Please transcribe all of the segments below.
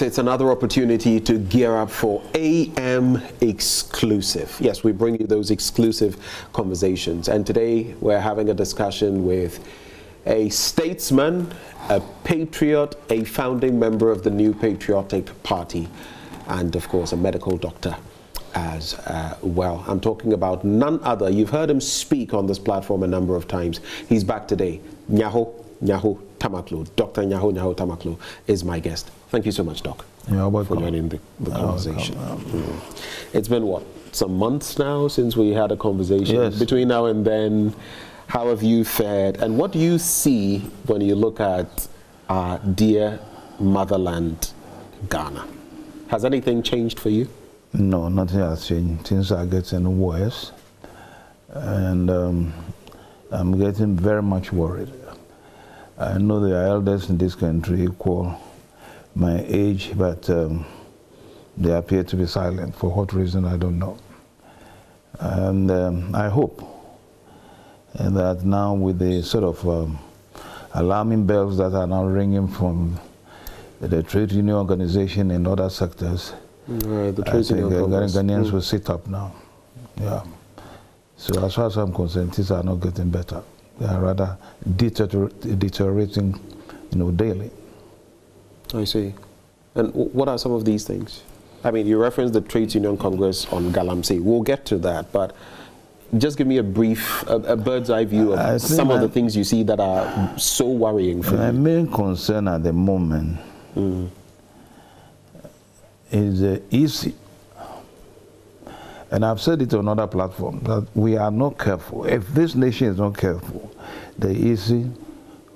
It's another opportunity to gear up for AM Exclusive. Yes, we bring you those exclusive conversations. And today we're having a discussion with a statesman, a patriot, a founding member of the New Patriotic Party, and of course a medical doctor as well. I'm talking about none other. You've heard him speak on this platform a number of times. He's back today. Nyaho-Tamakloe. Dr. Nyaho-Tamakloe is my guest. Thank you so much, Doc, for joining the conversation. It's been, what, some months now since we had a conversation? Yes. Between now and then, how have you fared? And what do you see when you look at our dear motherland, Ghana? Has anything changed for you? No, nothing has changed. Things are getting worse. And I'm getting very much worried. I know there are elders in this country equal my age, but they appear to be silent. For what reason, I don't know. And I hope that now with the sort of alarming bells that are now ringing from the trade union organization and other sectors, the trade union Ghanaians will sit up now. Yeah. So as far as I'm concerned, things are not getting better. They are rather deteriorating, daily. I see. And what are some of these things? I mean, you referenced the Trade Union Congress on Galamsey. We'll get to that, but just give me a brief, a bird's eye view of some of the things you see that are so worrying for you. My main concern at the moment is the EC. And I've said it on other platforms, that we are not careful. If this nation is not careful, the EC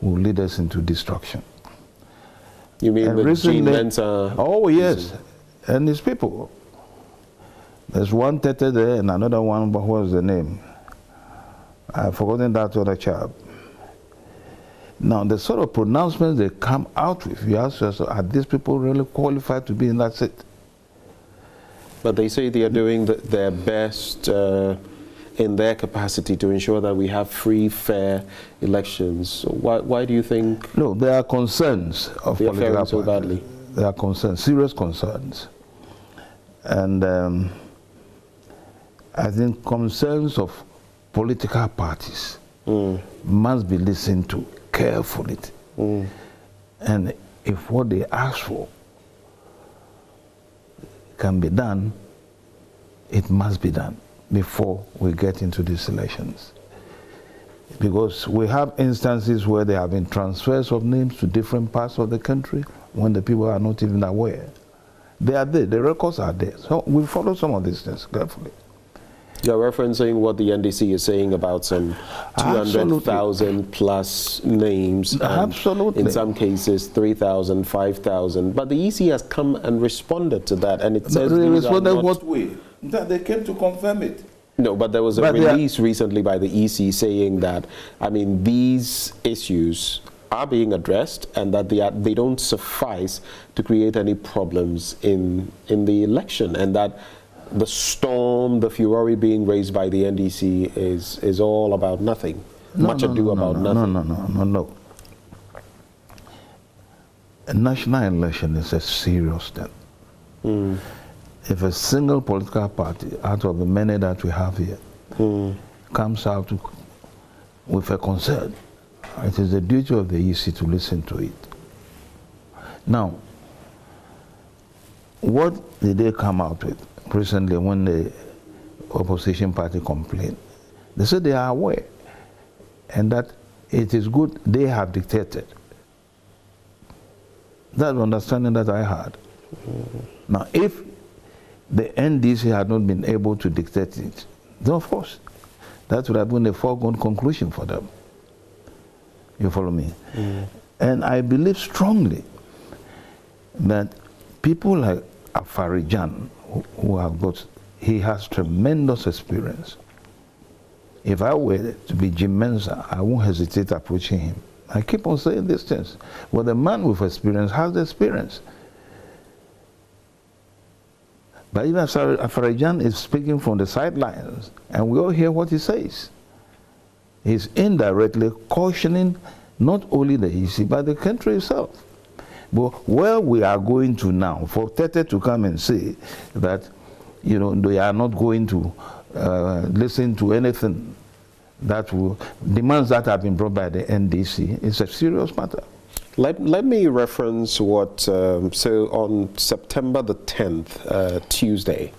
will lead us into destruction. You mean and the recently, oh yes, and his people. There's one Tete there and another one, but what was the name? I've forgotten that other chap. Now, the sort of pronouncements they come out with, you ask yourself, are these people really qualified to be in that seat? But they say they are doing their best in their capacity to ensure that we have free, fair elections. So why do you think? No, there are concerns of political parties. So badly. There are concerns, serious concerns. And I think concerns of political parties must be listened to carefully. And if what they ask for can be done, it must be done before we get into these elections. Because we have instances where there have been transfers of names to different parts of the country when the people are not even aware. They are there, the records are there. So we follow some of these things carefully. You're referencing what the NDC is saying about some 200,000 plus names. Absolutely. In some cases, 3,000, 5,000. But the EC has come and responded to that, and it says they responded what way? That they came to confirm it. No, but there was a release recently by the EC saying that, I mean, these issues are being addressed and that they don't suffice to create any problems in the election, and that the storm, the furore being raised by the NDC is all about nothing. Nothing. No. A national election is a serious thing. If a single political party out of the many that we have here comes out with a concern, it is the duty of the EC to listen to it. Now, what did they come out with recently when the opposition party complained? They said they are aware and that it is good they have dictated. That's the understanding that I had. Now, if the NDC had not been able to dictate it, then of course, that would have been a foregone conclusion for them. You follow me? And I believe strongly that people like Afarijan, who have got, he has tremendous experience. If I were to be Jim Mensah, I won't hesitate approaching him. I keep on saying these things. Well, the man with experience has the experience. But even Afarijan is speaking from the sidelines, and we all hear what he says. He's indirectly cautioning not only the EC, but the country itself, But where we are going to now, for Tete to come and say that, you know, they are not going to listen to anything that will, demands that have been brought by the NDC, is a serious matter. Let me reference what, so on September the 10th, Tuesday,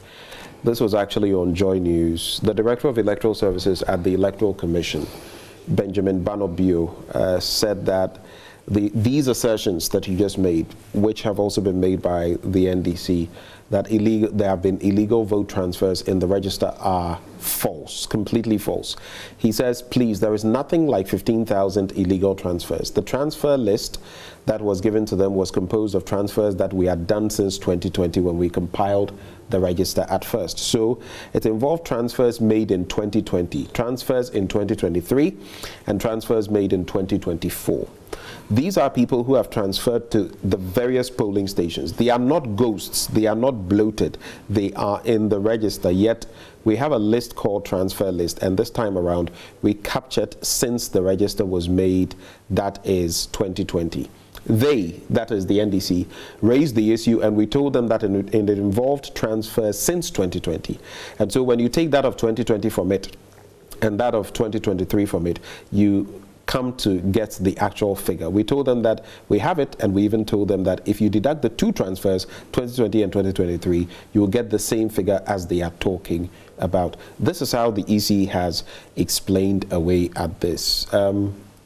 this was actually on Joy News, the Director of Electoral Services at the Electoral Commission, Benjamin Banobio, said that these assertions that you just made, which have also been made by the NDC, that there have been illegal vote transfers in the register, are false, completely false. He says, please, there is nothing like 15,000 illegal transfers. The transfer list that was given to them was composed of transfers that we had done since 2020 when we compiled the register at first. So it involved transfers made in 2020, transfers in 2023, and transfers made in 2024. These are people who have transferred to the various polling stations. They are not ghosts. They are not bloated. They are in the register. Yet we have a list called transfer list, and this time around we captured since the register was made, that is 2020. They, that is the NDC, raised the issue, and we told them that it involved transfers since 2020. And so when you take that of 2020 from it and that of 2023 from it, you come to get the actual figure. We told them that we have it, and we even told them that if you deduct the two transfers, 2020 and 2023, you will get the same figure as they are talking about. This is how the EC has explained away at this.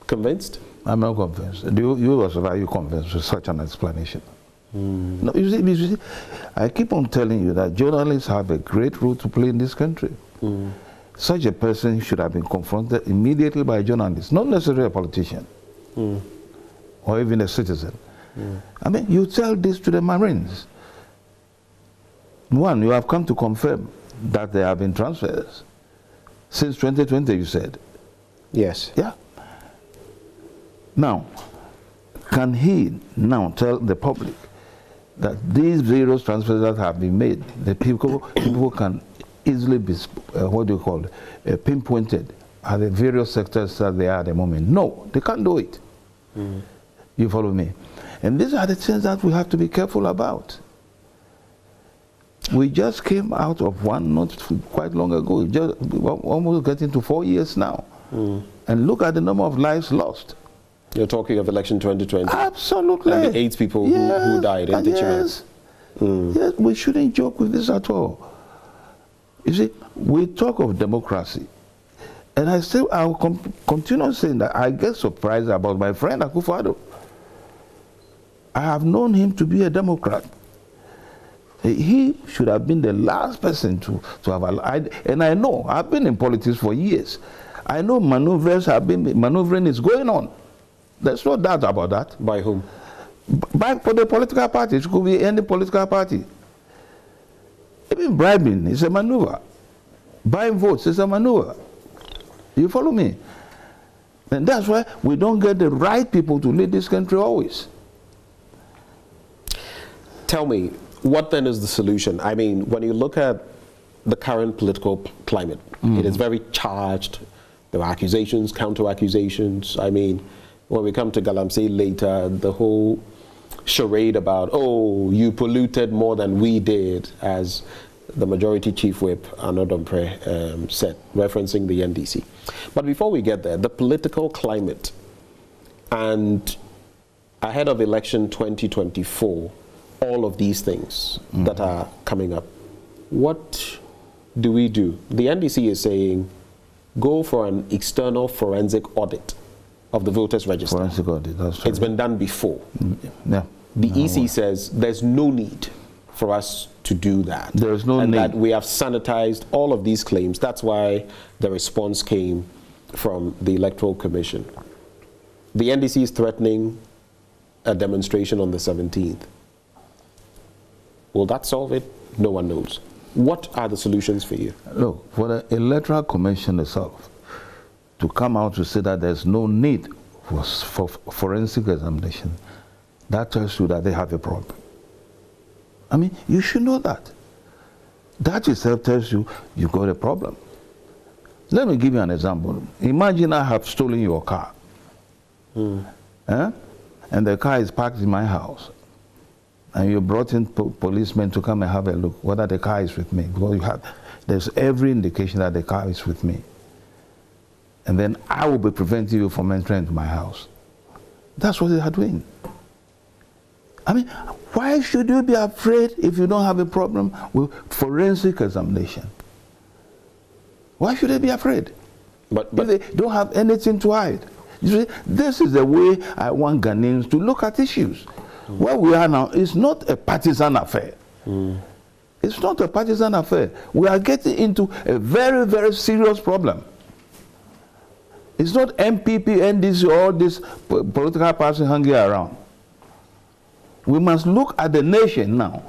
Convinced? I'm not convinced. Are you convinced with such an explanation? No, you see, I keep on telling you that journalists have a great role to play in this country. Such a person should have been confronted immediately by journalists, not necessarily a politician or even a citizen. I mean, you tell this to the Marines. One, you have come to confirm that there have been transfers since 2020, you said. Yes. Yeah. Now, can he now tell the public that these various transfers that have been made, the people can easily be, what do you call it, pinpointed at the various sectors that they are at the moment? No, they can't do it. You follow me? And these are the things that we have to be careful about. We just came out of one not quite long ago, just almost getting to 4 years now. And look at the number of lives lost. You're talking of election 2020? Absolutely. And the 8 people who died in yes. Yes, we shouldn't joke with this at all. You see, we talk of democracy, and I'll continue saying that I get surprised about my friend Akufo-Addo. I have known him to be a Democrat. He should have been the last person to have allowed, and I know, I've been in politics for years. I know maneuvering is going on. There's no doubt about that. By whom? For the political parties. It could be any political party. Even bribing is a maneuver. Buying votes is a maneuver. You follow me? And that's why we don't get the right people to lead this country always. Tell me, what then is the solution? I mean, when you look at the current political climate, it is very charged. There are accusations, counter-accusations. I mean, when we come to Galamsey later, the whole charade about, oh, you polluted more than we did, as the majority chief whip, Anodompre, said, referencing the NDC. But before we get there, the political climate and ahead of election 2024, all of these things that are coming up, what do we do? The NDC is saying, go for an external forensic audit of the voters register. Forensic audit, that's right. It's been done before. Yeah. The EC says there's no need for us to do that. There's no need. And that we have sanitized all of these claims. That's why the response came from the Electoral Commission. The NDC is threatening a demonstration on the 17th. Will that solve it? No one knows. What are the solutions for you? Look, for the Electoral Commission itself to come out to say that there's no need for forensic examination, that tells you that they have a problem. I mean, you should know that. That itself tells you you've got a problem. Let me give you an example. Imagine I have stolen your car. and the car is parked in my house, and you brought in policemen to come and have a look whether the car is with me, because there's every indication that the car is with me, and then I will be preventing you from entering into my house. That's what they are doing. I mean, why should you be afraid if you don't have a problem with forensic examination? Why should they be afraid? But if they don't have anything to hide. You see, this is the way I want Ghanaians to look at issues. Where we are now is not a partisan affair. It's not a partisan affair. We are getting into a very, very serious problem. It's not NPP, NDC, all this political party hanging around. We must look at the nation now.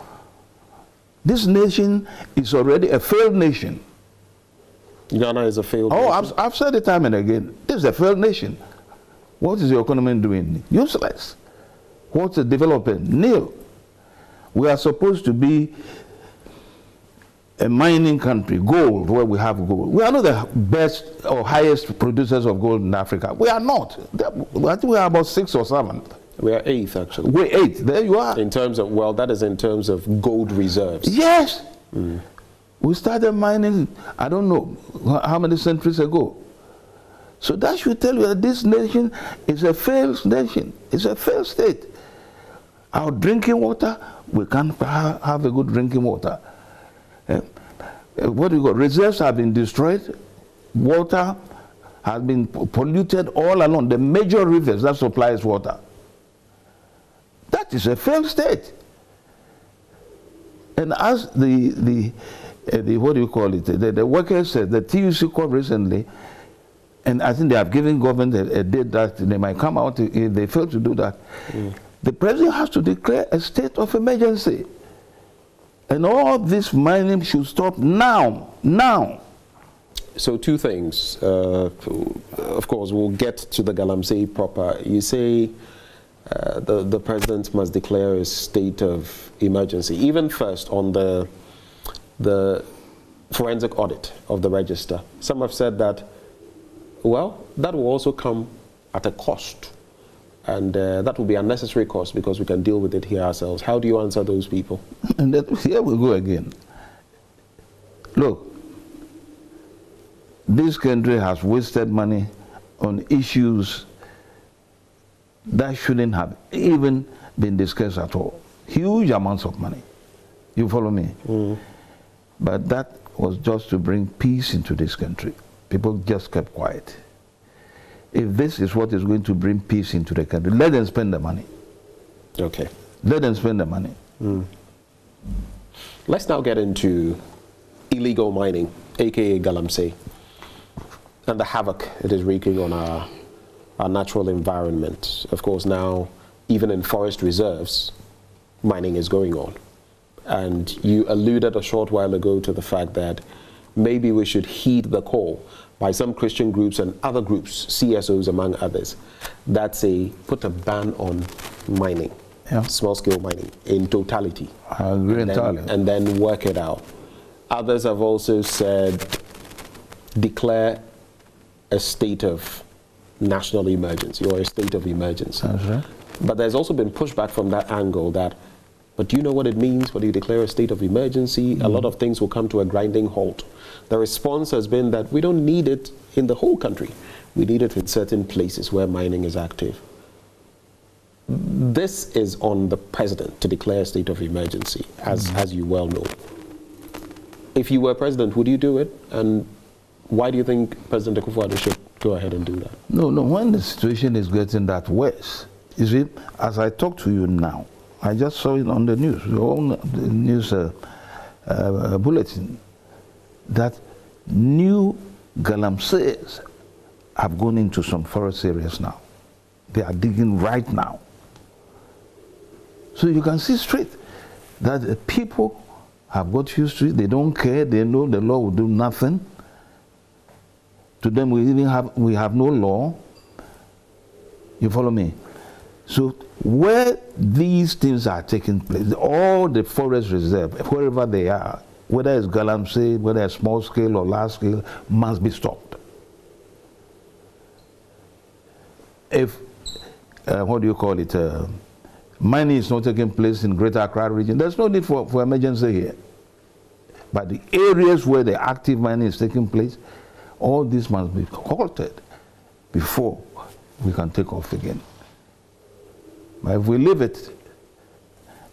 This nation is already a failed nation. Ghana is a failed nation. I've said it time and again. This is a failed nation. What is the economy doing? Useless. What's the development? Nil. We are supposed to be a mining country, gold, where we have gold. We are not the best or highest producers of gold in Africa. We are not. I think we are about 6th or 7th. We are 8th, actually. We're 8th. There you are. In terms of, well, that is in terms of gold reserves. Yes. We started mining, I don't know how many centuries ago. So that should tell you that this nation is a failed nation. It's a failed state. Our drinking water, we can't have a good drinking water. What do you got? Reserves have been destroyed. Water has been polluted all along. The major rivers that supplies water. That is a failed state. And as the what do you call it? The workers said, the TUC called recently, and I think they have given government a date that they might come out if they fail to do that. The president has to declare a state of emergency. And all this mining should stop now. Now. So 2 things. Of course, we'll get to the Galamsey proper. You say the president must declare a state of emergency. Even first on the forensic audit of the register. Some have said that, well, that will also come at a cost. And that will be a necessary cost because we can deal with it here ourselves. How do you answer those people? And here we go again. Look, this country has wasted money on issues that shouldn't have even been discussed at all. Huge amounts of money. You follow me? But that was just to bring peace into this country. People just kept quiet. If this is what is going to bring peace into the country, let them spend the money. Okay. Let them spend the money. Let's now get into illegal mining, aka Galamsey, and the havoc it is wreaking on our natural environment. Of course, now, even in forest reserves, mining is going on. And you alluded a short while ago to the fact that maybe we should heed the call by some Christian groups and other groups, CSOs among others, that say put a ban on mining, small-scale mining in totality. I agree entirely. And then work it out. Others have also said declare a state of national emergency or a state of emergency. That's right. But there's also been pushback from that angle that, but do you know what it means when you declare a state of emergency? A lot of things will come to a grinding halt. The response has been that we don't need it in the whole country. We need it in certain places where mining is active. This is on the president to declare a state of emergency, as you well know. If you were president, would you do it? And why do you think President Akufo-Addo should go ahead and do that? No, when the situation is getting that worse, you see, as I talk to you now, I just saw it on the news, the news bulletin, that new galamseys have gone into some forest areas now. They are digging right now. So you can see straight that the people have got used to it. They don't care. They know the law will do nothing. To them, we have no law. You follow me? So where these things are taking place, all the forest reserve, wherever they are, whether it's galamsey, whether it's small scale or large scale, must be stopped. If what do you call it, mining is not taking place in Greater Accra region, there's no need for emergency here. But the areas where the active mining is taking place, all this must be halted before we can take off again. But if we leave it,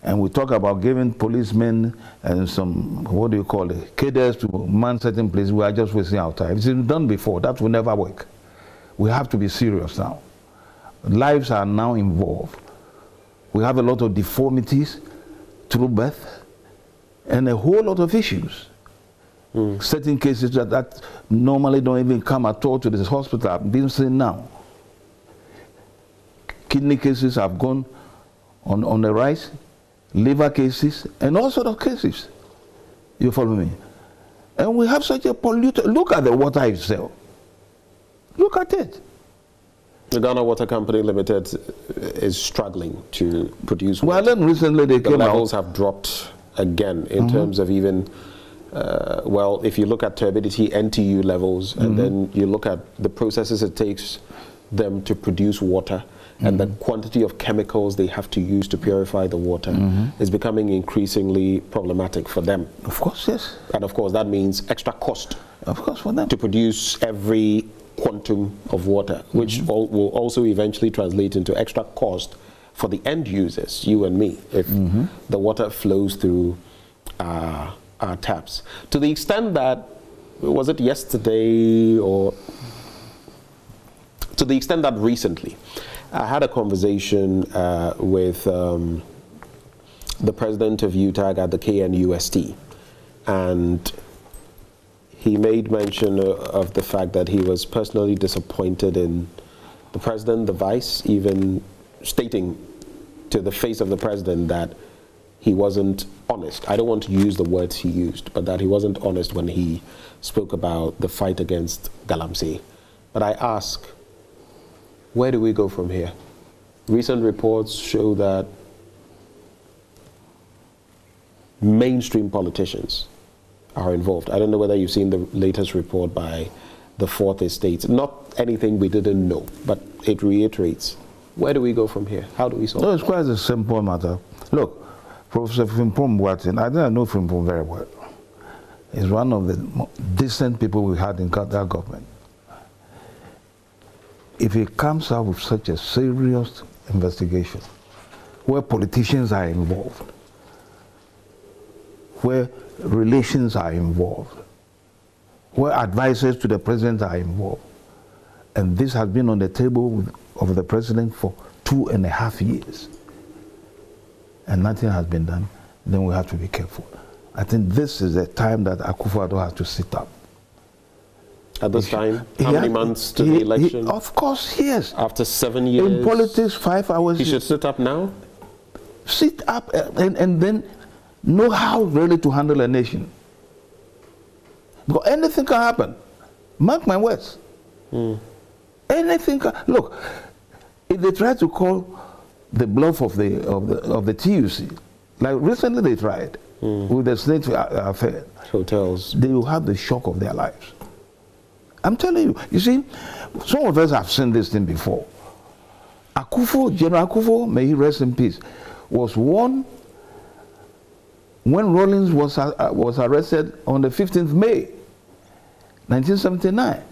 and we talk about giving policemen and some, what do you call it, cadres to man certain places, we are just wasting our time. It's been done before, that will never work. We have to be serious now. Lives are now involved. We have a lot of deformities through birth and a whole lot of issues. Certain cases that normally don't even come at all to this hospital are being seen now. Kidney cases have gone on the rise, liver cases, and all sorts of cases. You follow me? And we have such a polluted, look at the water itself. Look at it. The Ghana Water Company Limited is struggling to produce water. Well, then recently they came out. The levels have dropped again in terms of even, well, if you look at turbidity, NTU levels, and then you look at the processes it takes them to produce water, and the quantity of chemicals they have to use to purify the water is becoming increasingly problematic for them. Of course, yes. And of course that means extra cost. Of course, for them. To produce every quantum of water, which will also eventually translate into extra cost for the end users, you and me, if the water flows through our taps. To the extent that, was it yesterday or to the extent that recently, I had a conversation with the president of UTAG at the KNUST, and he made mention of the fact that he was personally disappointed in the president, the vice, even stating to the face of the president that he wasn't honest. I don't want to use the words he used, but that he wasn't honest when he spoke about the fight against Galamsey. But I ask, where do we go from here? Recent reports show that mainstream politicians are involved. I don't know whether you've seen the latest report by the Fourth Estate. Not anything we didn't know, but it reiterates. Where do we go from here? How do we solve it? No, it's quite a simple matter. Look, Professor Frimpong Boateng, I know Frimpong very well. He's one of the decent people we had in that government. If he comes out with such a serious investigation, where politicians are involved, where relations are involved, where advisors to the president are involved, and this has been on the table of the president for 2.5 years, and nothing has been done, then we have to be careful. I think this is the time that Akufo-Addo has to sit up. At this time? How many months to the election? Of course, yes. After 7 years? In politics, 5 hours. He should sit up now? Sit up and then know how really to handle a nation. Because anything can happen. Mark my words. Anything can. Look, if they try to call the bluff of the TUC, like recently they tried with the Snake affair, hotels, they will have the shock of their lives. I'm telling you. You see, some of us have seen this thing before. Akufo, General Akufo, may he rest in peace, was one when Rawlings was arrested on the 15th May, 1979.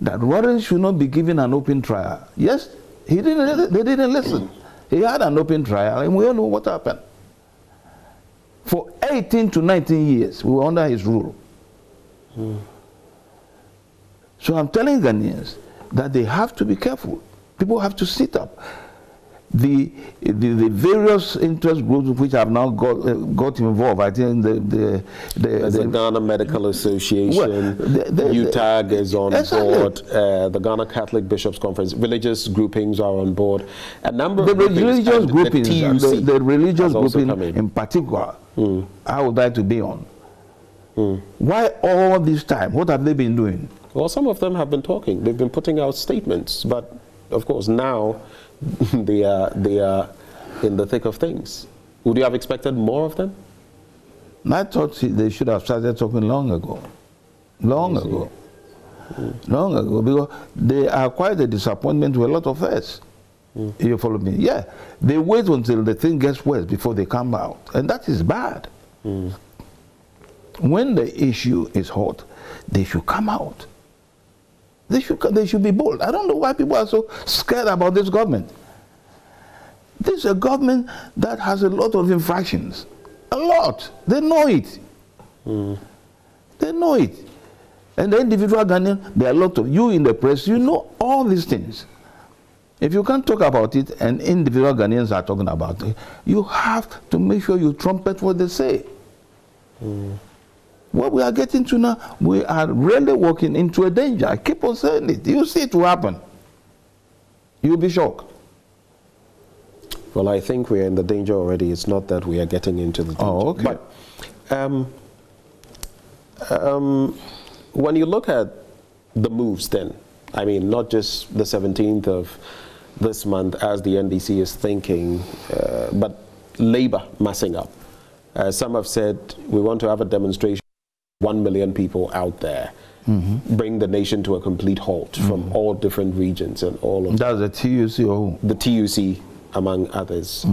That Rawlings should not be given an open trial. Yes, they didn't listen. He had an open trial, and we all know what happened. For 18 to 19 years, we were under his rule. So I'm telling Ghanaians that they have to be careful. People have to sit up. The various interest groups which have now got involved, I think the Ghana Medical Association, UTAG is on board, the Ghana Catholic Bishops Conference, religious groupings are on board. A number of religious groupings, the religious grouping in particular, I would like to be on. Why all this time? What have they been doing? Well, some of them have been talking. They've been putting out statements, but of course now they are in the thick of things. Would you have expected more of them? I thought they should have started talking long ago. Long ago, because they are quite a disappointment to a lot of us. You follow me? Yeah. They wait until the thing gets worse before they come out. And that is bad. When the issue is hot, they should come out. They should be bold. I don't know why people are so scared about this government. This is a government that has a lot of infractions. A lot. They know it. They know it. And the individual Ghanaian, there are a lot of you in the press, you know all these things. If you can't talk about it and individual Ghanaians are talking about it, you have to make sure you trumpet what they say. What we are getting to now, we are really walking into a danger. I keep on saying it. You see it will happen. You'll be shocked. Well, I think we're in the danger already. It's not that we are getting into the danger. Oh, okay. But when you look at the moves then, I mean, not just the 17th of this month as the NDC is thinking, but Labour massing up. Some have said we want to have a demonstration, 1 million people out there, bring the nation to a complete halt from all different regions and all of that's the TUC or who? the TUC, among others.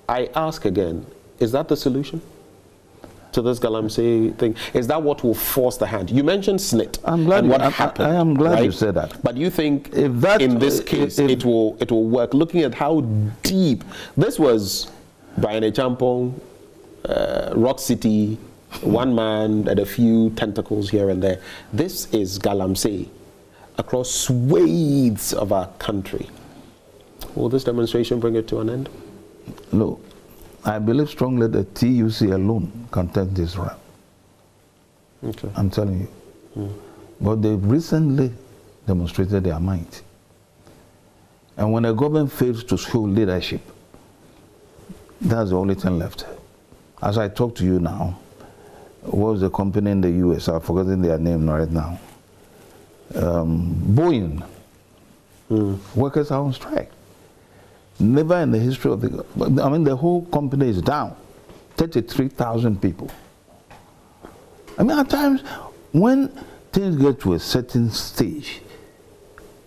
I ask again, is that the solution to this Galamsey thing? Is that what will force the hand? You mentioned SNIT. I'm glad and what happened. I am glad right? you said that. But you think if that, in this case it will work? Looking at how deep this was, Brian Echampong, Rock City, one man and a few tentacles here and there. This is Galamsey across swathes of our country. Will this demonstration bring it to an end? No. I believe strongly that TUC alone can take this round. Okay. I'm telling you. But they recently demonstrated their might. And when a government fails to show leadership, that's the only thing left. As I talk to you now, what was the company in the US? I've forgotten their name right now. Boeing. Workers are on strike. Never in the history of the, I mean, the whole company is down. 33,000 people. I mean, at times, when things get to a certain stage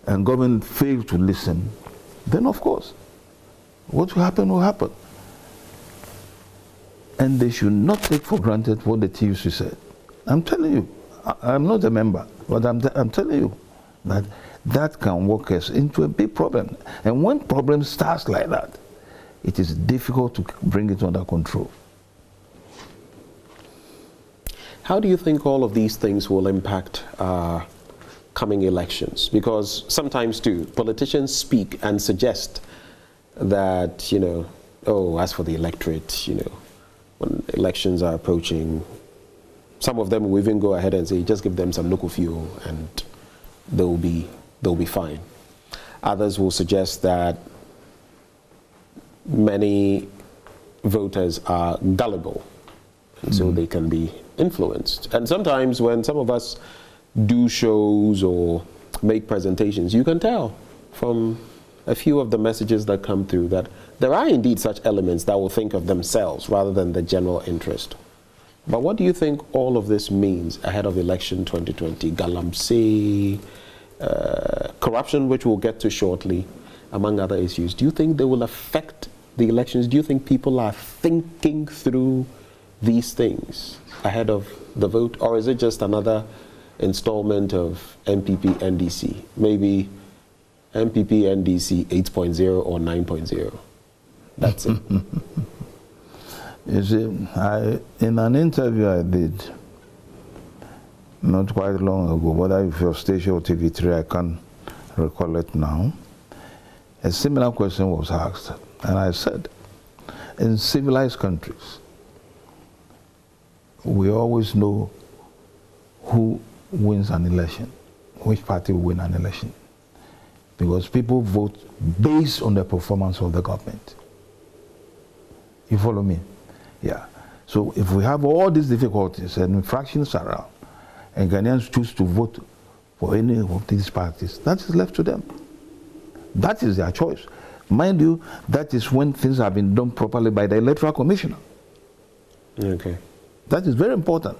and government fails to listen, then of course, what will happen will happen. And they should not take for granted what the TUC said. I'm telling you, I'm not a member, but I'm telling you that that can work us into a big problem. And when problem starts like that, it is difficult to bring it under control. How do you think all of these things will impact coming elections? Because sometimes too, politicians speak and suggest that, you know, oh, as for the electorate, you know, when elections are approaching, some of them will even go ahead and say, just give them some local fuel and they'll be fine. Others will suggest that many voters are gullible, and so they can be influenced. And sometimes when some of us do shows or make presentations, you can tell from a few of the messages that come through that there are indeed such elements that will think of themselves rather than the general interest. But what do you think all of this means ahead of election 2020? Galamsey, corruption, which we'll get to shortly, among other issues. Do you think they will affect the elections? Do you think people are thinking through these things ahead of the vote? Or is it just another installment of NPP, NDC? Maybe NPP, NDC 8.0 or 9.0. That's it. You see, in an interview I did not quite long ago, whether it was Station or TV3, I can't recall it now, a similar question was asked, and I said, in civilized countries, we always know who wins an election, which party will win an election, because people vote based on the performance of the government. You follow me? Yeah. So if we have all these difficulties and infractions around, and Ghanaians choose to vote for any of these parties, that is left to them. That is their choice. Mind you, that is when things have been done properly by the Electoral Commissioner. Okay. That is very important.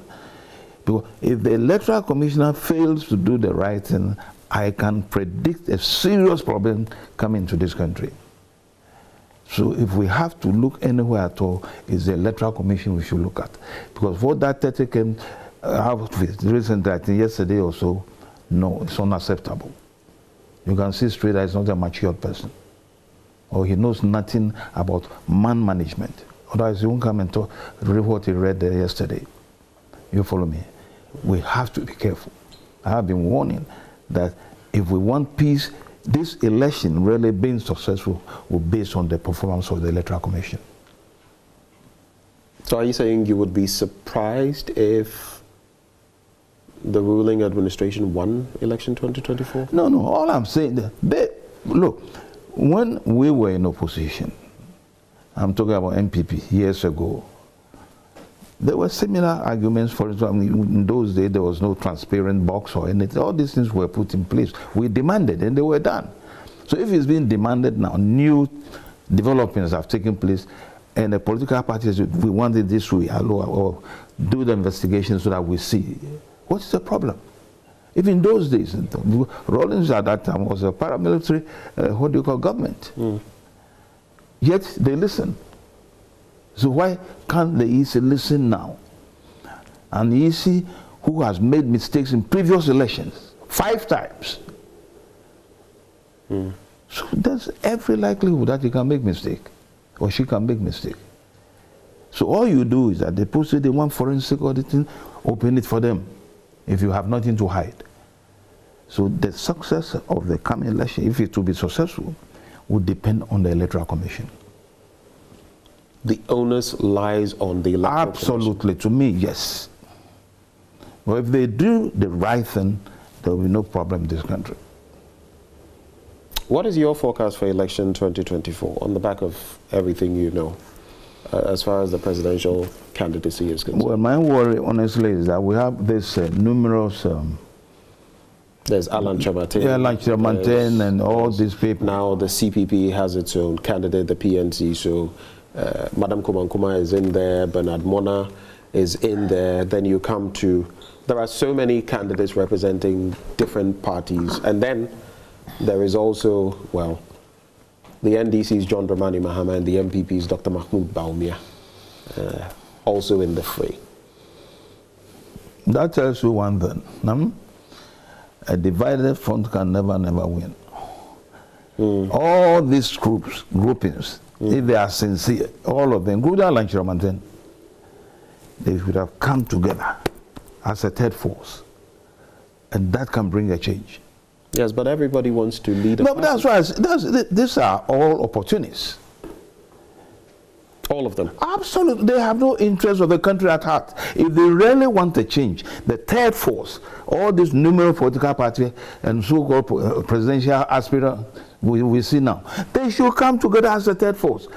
Because if the Electoral Commissioner fails to do the right thing I can predict a serious problem coming to this country. So if we have to look anywhere at all, it's the Electoral Commission we should look at. Because what that 30 came out with recently, I think yesterday or so, no, it's unacceptable. You can see straight that he's not a matured person. Or he knows nothing about man management. Otherwise, he won't come and talk, read what he read there yesterday. You follow me? We have to be careful. I have been warning that if we want peace, this election really being successful will be based on the performance of the Electoral Commission. So are you saying you would be surprised if the ruling administration won election 2024? No. All I'm saying, look, when we were in opposition, I'm talking about NPP years ago, there were similar arguments. For example, in those days, there was no transparent box or anything. All these things were put in place. We demanded, and they were done. So if it's being demanded now, new developments have taken place, and the political parties, we want it this way, or do the investigation so that we see. What's the problem? If in those days, Rawlings at that time was a paramilitary, what do you call, government. Yet they listen. So why can't the EC listen now? And the EC, who has made mistakes in previous elections, 5 times. So there's every likelihood that he can make mistake, or she can make mistake. So all you do is that they posted they want forensic auditing, open it for them, if you have nothing to hide. So the success of the coming election, if it will be successful, would depend on the Electoral Commission. The onus lies on the Electoral Absolutely, to me, yes. But if they do the right thing, there will be no problem in this country. What is your forecast for election 2024 on the back of everything you know, as far as the presidential candidacy is concerned? Well, my worry, honestly, is that we have this numerous... there's Alan Chamatin. Yeah, Alan Chamatin and all these people. Now the CPP has its own candidate, the PNC, so Madam Kumankuma is in there, Bernard Mona is in there. Then you come to, there are so many candidates representing different parties. And then there is also, well, the NDC's John Dramani Mahama and the NPP's Dr. Mahmoud Bawumia also in the fray. That tells you one thing. A divided front can never win. All these groupings, if they are sincere, all of them, including Alan Chamatin, they should have come together as a third force, and that can bring a change. Yes, but everybody wants to lead. No, but that's why these are all opportunists. All of them. Absolutely, they have no interest of the country at heart. If they really want a change, the third force, all these numerous political parties and so-called presidential aspirants we see now, they should come together as a third force.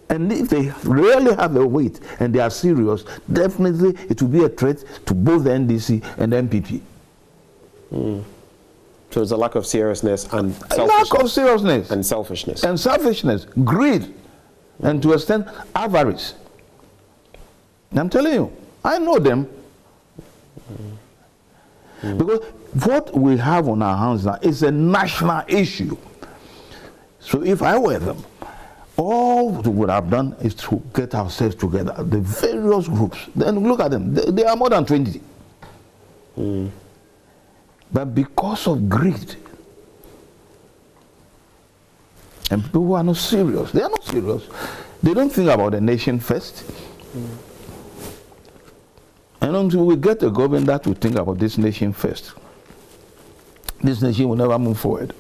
And if they really have a weight and they are serious, definitely it will be a threat to both the NDC and the NPP. So it's a lack of seriousness and selfishness. Lack of seriousness. And selfishness. And selfishness, greed, and to extent avarice. I'm telling you, I know them. Because what we have on our hands now is a national issue. So if I were them, all we would have done is to get ourselves together, the various groups. Then look at them, they are more than 20. But because of greed, and people who are not serious, they are not serious. They don't think about the nation first. And until we get a government that will think about this nation first, this nation will never move forward.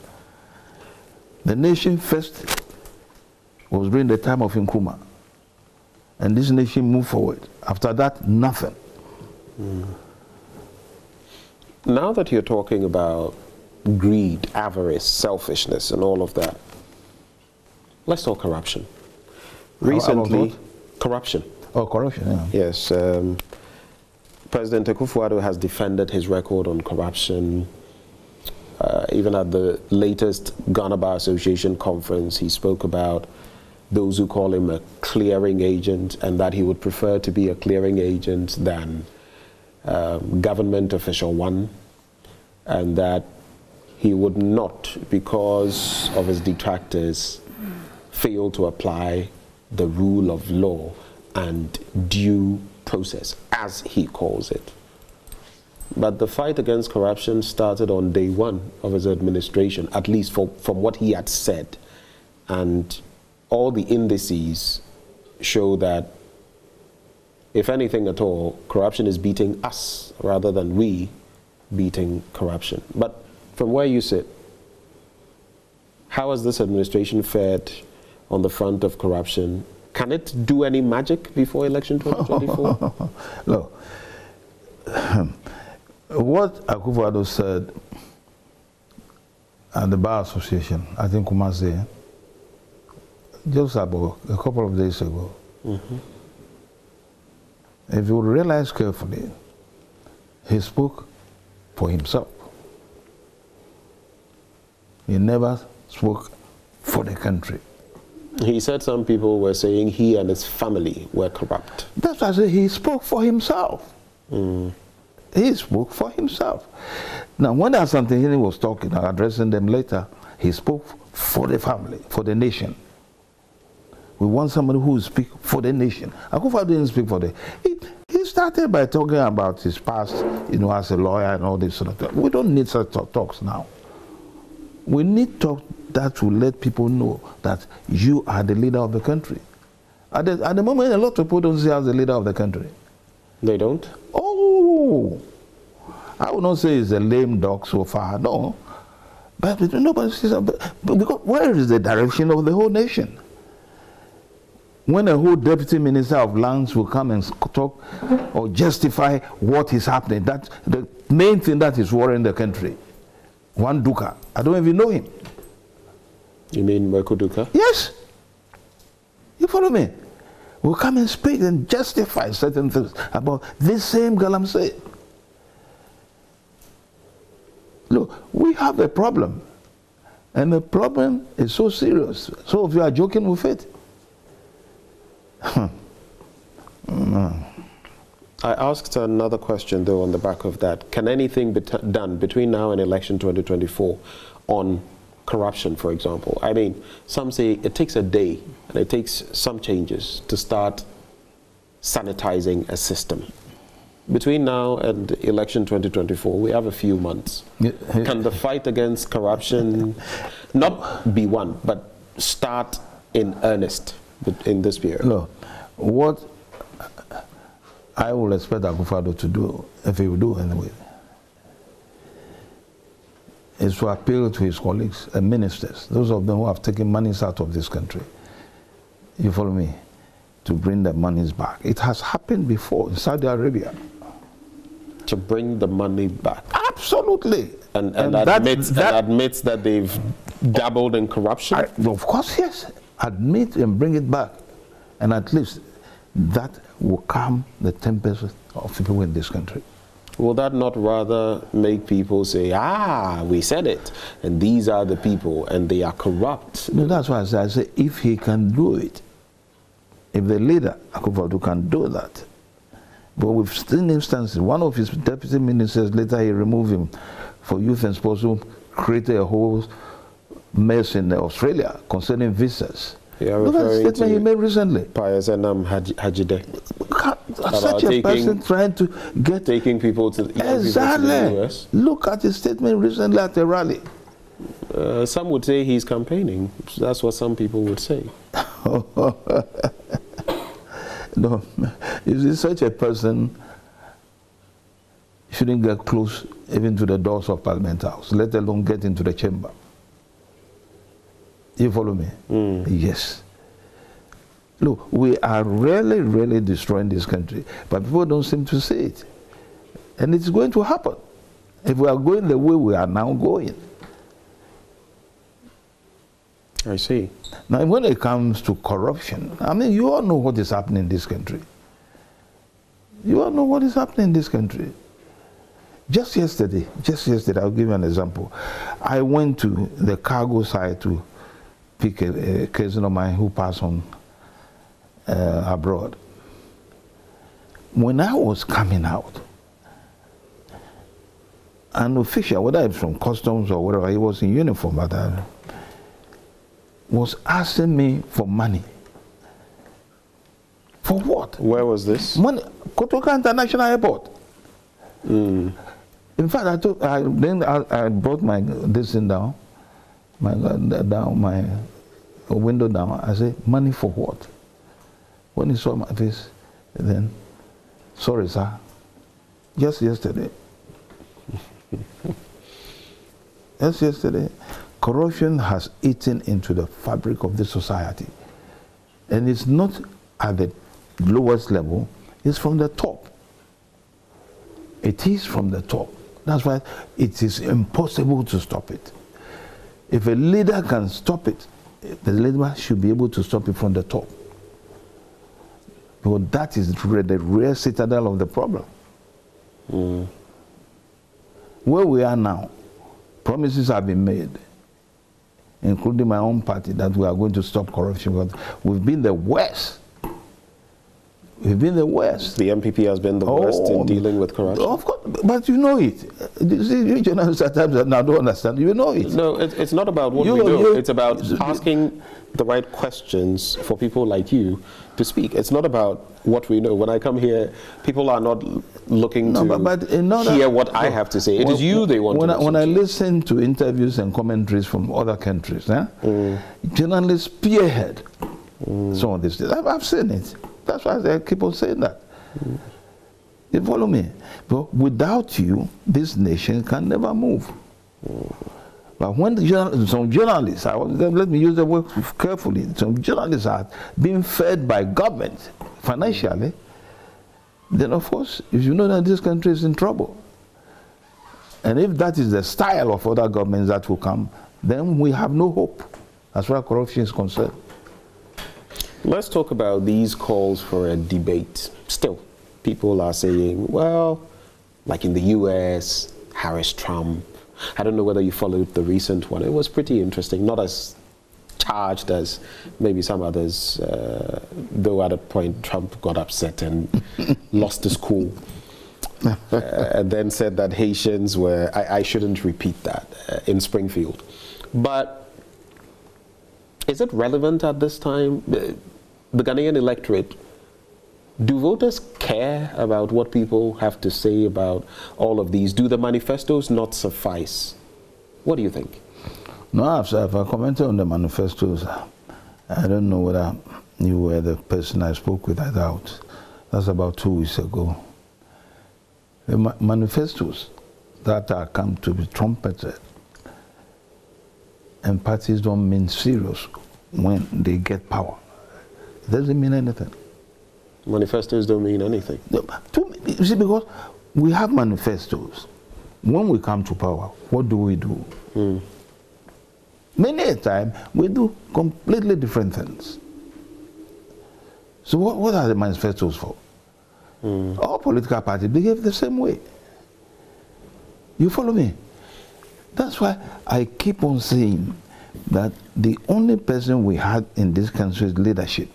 The nation first was during the time of Nkrumah, and this nation moved forward. After that, nothing. Now that you're talking about greed, avarice, selfishness, and all of that, let's talk corruption. Recently, corruption. Oh, corruption, yeah. Yes. President Akufo-Addo has defended his record on corruption. Even at the latest Ghana Bar Association conference, he spoke about those who call him a clearing agent, and that he would prefer to be a clearing agent than government official one, and that he would not, because of his detractors, fail to apply the rule of law and due process, as he calls it. But the fight against corruption started on day one of his administration, at least from what he had said. And all the indices show that, if anything at all, corruption is beating us rather than we beating corruption. But from where you sit, how has this administration fared on the front of corruption? Can it do any magic before election 2024? Look, what Akufo-Addo said at the Bar Association, I think Kumasi, just about a couple of days ago, if you realize carefully, he spoke for himself. He never spoke for the country. He said some people were saying he and his family were corrupt. That's why I say he spoke for himself. He spoke for himself. Now, when there's something he was talking, addressing them later, he spoke for the family, for the nation. We want somebody who will speak for the nation. Akufo-Addo didn't speak for the... He started by talking about his past, you know, as a lawyer and all this sort of thing. We don't need such talks now. We need talk that will let people know that you are the leader of the country. At the moment, a lot of people don't see as the leader of the country. They don't? Oh, I would not say he's a lame dog so far, no. But nobody sees that. Because where is the direction of the whole nation? When a whole deputy minister of lands will come and talk or justify what is happening, that's the main thing that is worrying the country. One Duka, I don't even know him. You mean Mweku Duka? Yes. You follow me? Will come and speak and justify certain things about this same Galamsey. Look, we have a problem. And the problem is so serious. So if you are joking with it, I asked another question, though, on the back of that. Can anything be done between now and election 2024 on corruption, for example? I mean, some say it takes a day and it takes some changes to start sanitizing a system. Between now and election 2024, we have a few months. Can the fight against corruption not be won, but start in earnest in this period? No. What I will expect Akufo-Addo to do, if he will do anyway, is to appeal to his colleagues and ministers, those of them who have taken monies out of this country, you follow me, to bring the monies back. It has happened before in Saudi Arabia. To bring the money back? Absolutely. And admits that they've dabbled in corruption? Of course, yes. Admit and bring it back. And at least that will calm the tempers of people in this country. Will that not rather make people say, ah, we said it, and these are the people, and they are corrupt? No, that's why I say, if he can do it, if the leader, Akufo-Addo, can do that. But we've seen instances, one of his deputy ministers, later he removed him for youth and sports, who created a whole mess in Australia concerning visas. Look at the statement he made recently. Pius Enam Hajide. Such a person trying to get... Taking people to, exactly. People to the US. Look at his statement recently at a rally. Some would say he's campaigning. That's what some people would say. No, you see, such a person shouldn't get close even to the doors of Parliament House, let alone get into the chamber. You follow me? Yes. Look, we are really, really destroying this country, but people don't seem to see it. And it's going to happen if we are going the way we are now going. I see. Now, when it comes to corruption, I mean, you all know what is happening in this country. You all know what is happening in this country. Just yesterday, I'll give you an example. I went to the cargo side to pick a cousin of mine who passed on abroad. When I was coming out, an official, whether it's from customs or whatever, he was in uniform, but was asking me for money. For what? Where was this? Money. Kotoka International Airport. In fact, I brought my this thing down, my window down. I said, money for what? When he saw my face, then, sorry, sir, just yesterday. Just yesterday, corruption has eaten into the fabric of the society. And it's not at the lowest level, it's from the top. It is from the top. That's why it is impossible to stop it. If a leader can stop it, the leader should be able to stop it from the top. Because that is the real citadel of the problem. Where we are now, promises have been made, including my own party, that we are going to stop corruption. But we've been the worst. We've been the worst. The NPP has been the worst in dealing with corruption. Of course, but you know it. You journalists at times now don't understand. You know it. No, it's not about what we know. It's about asking the right questions for people like you to speak. It's not about what we know. When I come here, people are not looking to hear what I have to say. It is you they want to listen to. When I listen to interviews and commentaries from other countries, journalists spearhead some of this. I've seen it. That's why I keep on saying that. You follow me? But without you, this nation can never move. But when some journalists, let me use the word carefully, some journalists are being fed by government financially, then of course, if you know that this country is in trouble, and if that is the style of other governments that will come, then we have no hope as far as corruption is concerned. Let's talk about these calls for a debate. Still, people are saying, well, like in the US, Harris-Trump. I don't know whether you followed the recent one. It was pretty interesting, not as charged as maybe some others, though at a point Trump got upset and lost his cool. And then said that Haitians were, I shouldn't repeat that, in Springfield. But is it relevant at this time? The Ghanaian electorate, do voters care about what people have to say about all of these? Do the manifestos not suffice? What do you think? No, if I commented on the manifestos, I don't know whether you were the person I spoke with. I doubt. That's about 2 weeks ago. The manifestos that are come to be trumpeted, and parties don't mean serious when they get power. It doesn't mean anything. Manifestos don't mean anything. You see, because we have manifestos. When we come to power, what do? Many a time, we do completely different things. So what are the manifestos for? All political parties behave the same way. You follow me? That's why I keep on saying that the only person we had in this country is leadership,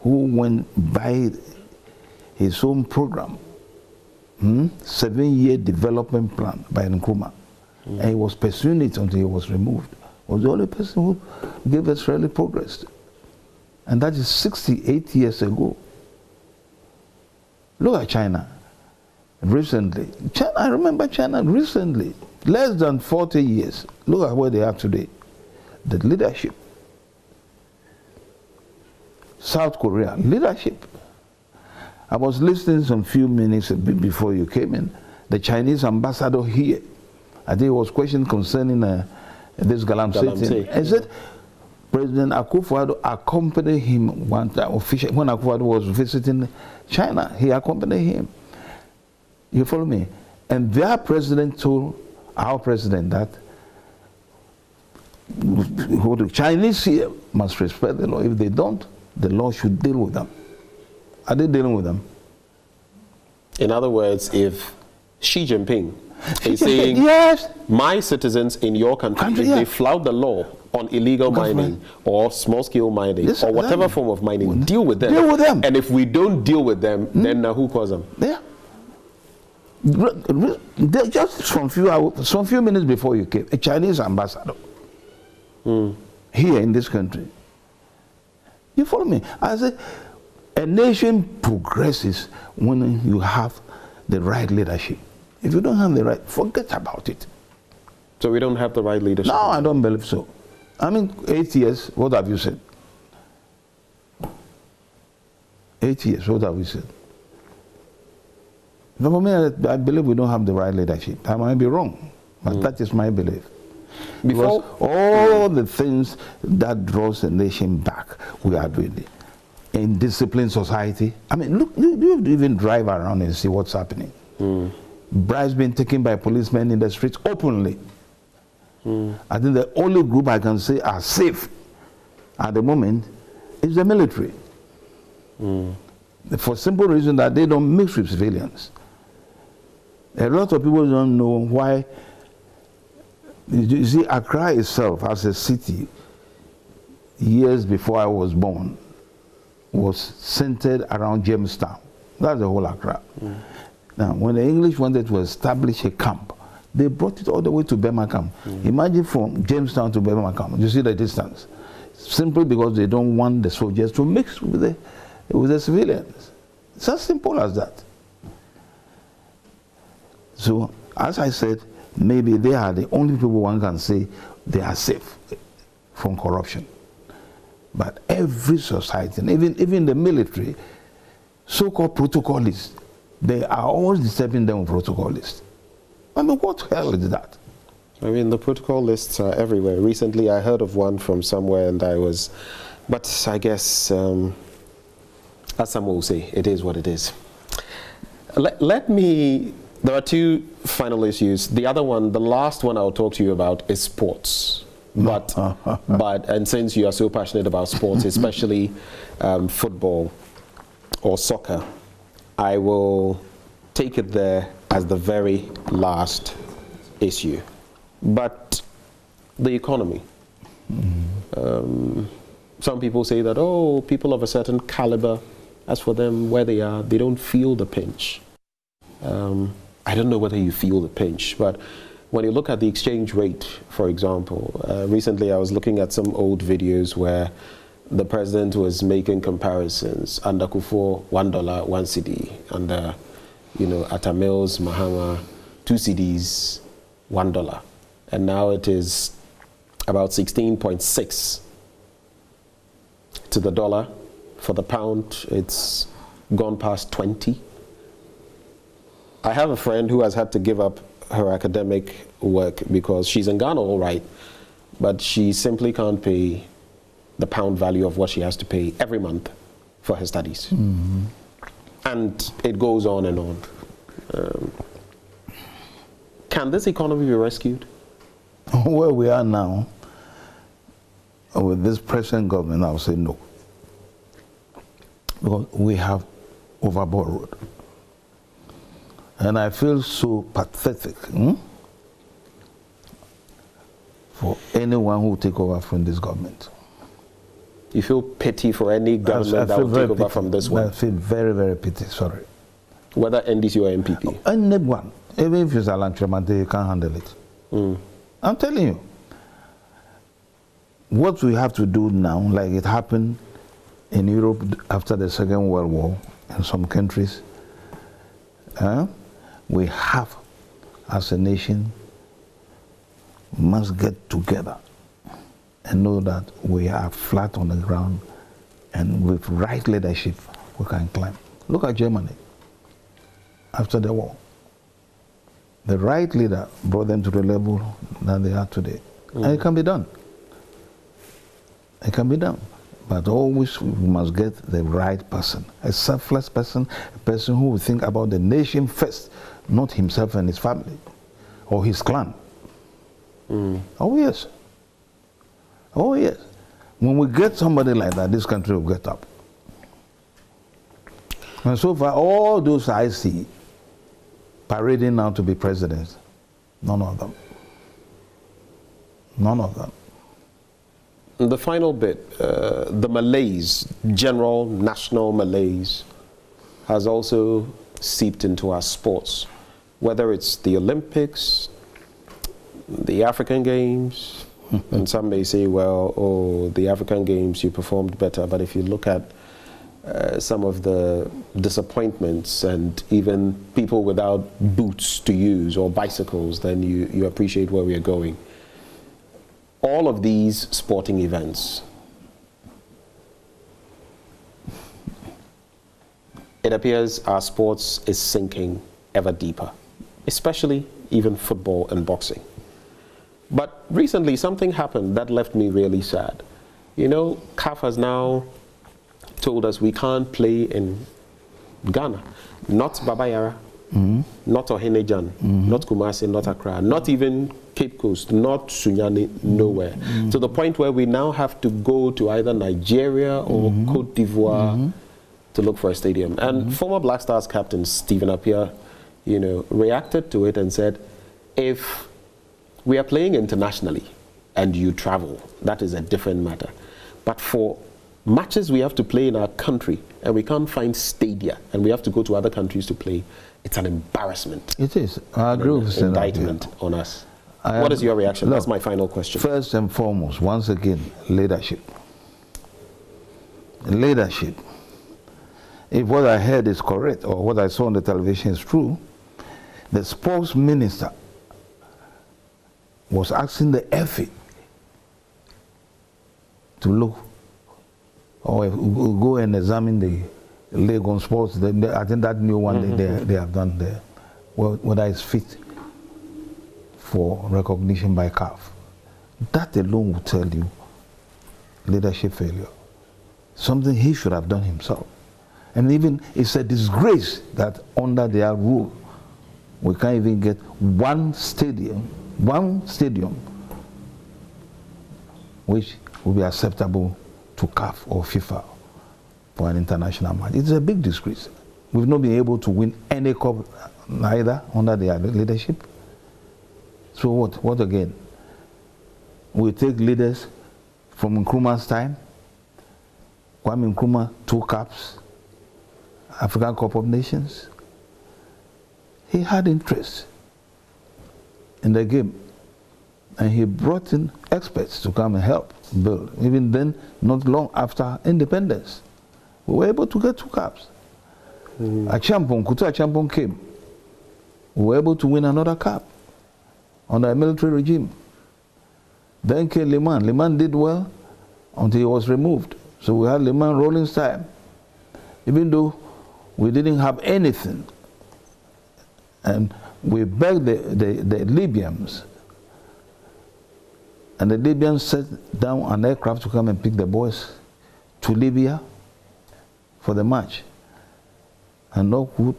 who went by his own program, 7-year development plan by Nkrumah, and he was pursuing it until he was removed. Was the only person who gave us really progress. And that is 68 years ago. Look at China. Recently, I remember China recently, less than 40 years. Look at where they are today. The leadership. South Korea, leadership. I was listening some few minutes before you came in. The Chinese ambassador here, I think it was questioned concerning this Galamsey thing. I said, President Akufo-Addo accompanied him one time, officially, when Akufo-Addo was visiting China, he accompanied him. You follow me? And their president told our president that the Chinese here must respect the law. If they don't, the law should deal with them. Are they dealing with them? In other words, if Xi Jinping is saying, yes, my citizens in your country, if they flout the law on illegal mining or small-scale mining or whatever form of mining, deal with them. Deal with them. And if we don't deal with them, then who calls them? Yeah. Just some few minutes before you came, a Chinese ambassador here in this country. You follow me? I said, a nation progresses when you have the right leadership. If you don't have the right, forget about it. So we don't have the right leadership? No, I don't believe so. I mean, 8 years, what have you said? 8 years, what have you said? But for me, I believe we don't have the right leadership. I might be wrong, but that is my belief. Because all the things that draws the nation back, we are doing it. In disciplined society, I mean, look, you even drive around and see what's happening. Bribes being taken by policemen in the streets openly. I think the only group I can say are safe at the moment is the military. For simple reason that they don't mix with civilians. A lot of people don't know why. You see, Accra itself as a city, years before I was born, was centered around Jamestown. That's the whole Accra. Now, when the English wanted to establish a camp, they brought it all the way to Birmingham. Imagine from Jamestown to Birmingham. You see the distance. Simply because they don't want the soldiers to mix with the civilians. It's as simple as that. So, as I said, maybe they are the only people one can say they are safe from corruption. But every society, and even the military, so-called protocolists, they are always disturbing them with protocol lists. I mean, what hell is that? I mean, the protocol lists are everywhere. Recently, I heard of one from somewhere, and but I guess, as some will say, it is what it is. There are two final issues. The other one, the last one I'll talk to you about is sports. And since you are so passionate about sports, especially football or soccer, I will take it there as the very last issue. But the economy. Some people say that, oh, people of a certain caliber, as for them, where they are, they don't feel the pinch. I don't know whether you feel the pinch, but when you look at the exchange rate, for example, recently I was looking at some old videos where the president was making comparisons. Under Kufuor, $1, 1 cedi. Under, Atta Mills, Mahama, 2 cedis, $1. And now it is about 16.6 to the dollar. For the pound, it's gone past 20. I have a friend who has had to give up her academic work because she's in Ghana, all right, but she simply can't pay the pound value of what she has to pay every month for her studies. And it goes on and on. Can this economy be rescued? Where we are now, with this present government, I would say no. Because we have overborrowed. And I feel so pathetic for anyone who will take over from this government. You feel pity for any government that will take over from this one? I feel very, very pity, sorry. Whether NDC or NPP? Anyone. Even if it's Alan Tremante, you can't handle it. I'm telling you. What we have to do now, like it happened in Europe after the Second World War, in some countries, we have, as a nation, must get together and know that we are flat on the ground, and with right leadership, we can climb. Look at Germany after the war. The right leader brought them to the level that they are today. And it can be done. It can be done. But always we must get the right person, a selfless person, a person who will think about the nation first, not himself and his family or his clan. Oh yes. Oh yes. When we get somebody like that, this country will get up. And so far, all those I see parading now to be presidents, none of them. None of them. The final bit, the malaise, general national malaise, has also seeped into our sports. whether it's the Olympics, the African Games, and some may say, well, oh, the African Games, you performed better. But if you look at some of the disappointments and even people without boots to use or bicycles, then you appreciate where we are going. All of these sporting events, it appears our sports is sinking ever deeper, especially even football and boxing. But recently something happened that left me really sad. You know, CAF has now told us we can't play in Ghana. Not Babayara, not Ohenejan, not Kumasi, not Accra, not even Cape Coast, not Sunyani, nowhere. To the point where we now have to go to either Nigeria or Cote d'Ivoire to look for a stadium. And former Black Stars captain Stephen Appiah, you know, reacted to it and said, if we are playing internationally and you travel, that is a different matter. But for matches we have to play in our country and we can't find stadia and we have to go to other countries to play, it's an embarrassment. It is. I agree with an indictment on us. What is your reaction? That's my final question. First and foremost, once again, leadership. Leadership. If what I heard is correct or what I saw on the television is true, the sports minister was asking the FA to look or go and examine the league on sports. I think that new one they have done there, whether it's fit for recognition by CAF. That alone will tell you leadership failure. Something he should have done himself. And even it's a disgrace that under their rule, we can't even get one stadium which will be acceptable to CAF or FIFA for an international match. It's a big disgrace. We've not been able to win any cup neither under their leadership. So what again? We take leaders from Nkrumah's time. Kwame Nkrumah, 2 caps, African Cup of Nations. He had interest in the game, and he brought in experts to come and help build. Even then, not long after independence, we were able to get 2 caps. Kutu Achampong came. We were able to win another cap under a military regime. Then came Liman. Liman did well until he was removed. So we had Liman rolling time. Even though we didn't have anything, and we begged the Libyans, and the Libyans set down an aircraft to come and pick the boys to Libya for the match. And no good,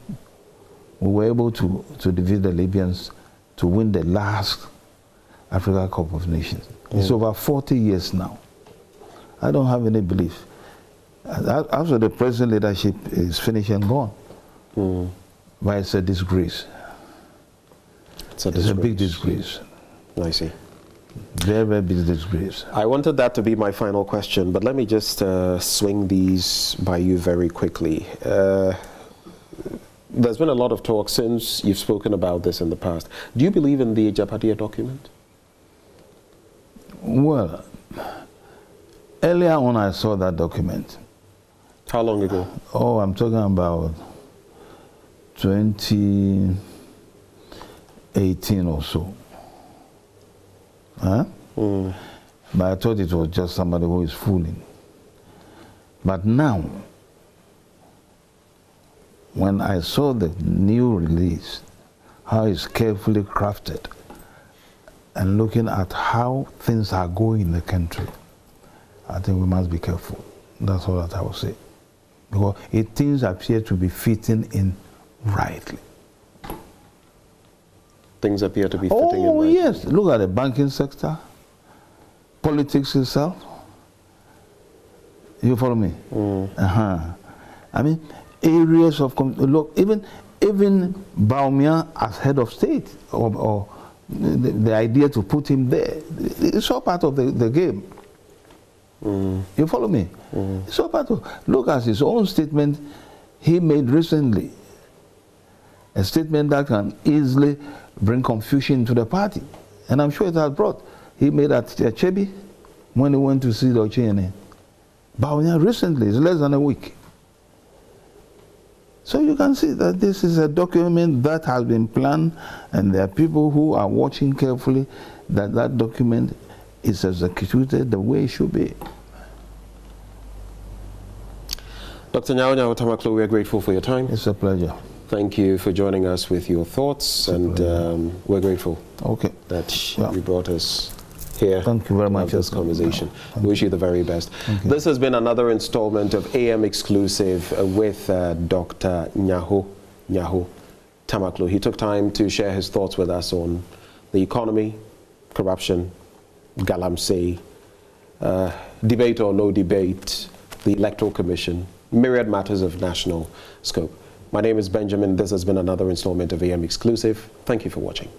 we were able to defeat the Libyans to win the last Africa Cup of Nations. It's over 40 years now. I don't have any belief. After the present leadership is finished and gone, but it's a disgrace. It's a big disgrace. I see. Very, very big disgrace. I wanted that to be my final question, but let me just swing these by you very quickly. There's been a lot of talk since you've spoken about this in the past. Do you believe in the Japadia document? Well, earlier on I saw that document. How long ago? Oh, I'm talking about 2018 or so. Huh? But I thought it was just somebody who is fooling. But now, when I saw the new release, how it's carefully crafted, and looking at how things are going in the country, I think we must be careful. That's all that I will say. Because things appear to be fitting in rightly. Things appear to be fitting in rightly. Oh, yes. Look at the banking sector, politics itself. You follow me? I mean, areas of, look, even Baumia as head of state, or the idea to put him there, it's all part of the game. You follow me? It's all part of, look at his own statement he made recently. a statement that can easily bring confusion to the party. And I'm sure it has brought. He made at Chebi when he went to see the Ochene. But recently, it's less than a week. So you can see that this is a document that has been planned, and there are people who are watching carefully that that document is executed the way it should be. Dr. Nyaho-Tamakloe, we are grateful for your time. It's a pleasure. Thank you for joining us with your thoughts, and we're grateful that you brought us here. Thank you very much for this conversation. We wish you the very best. This has been another installment of AM Exclusive with Dr. Nyaho-Tamakloe. He took time to share his thoughts with us on the economy, corruption, galamsey, debate or no debate, the Electoral Commission, myriad matters of national scope. My name is Benjamin. This has been another installment of AM Exclusive. Thank you for watching.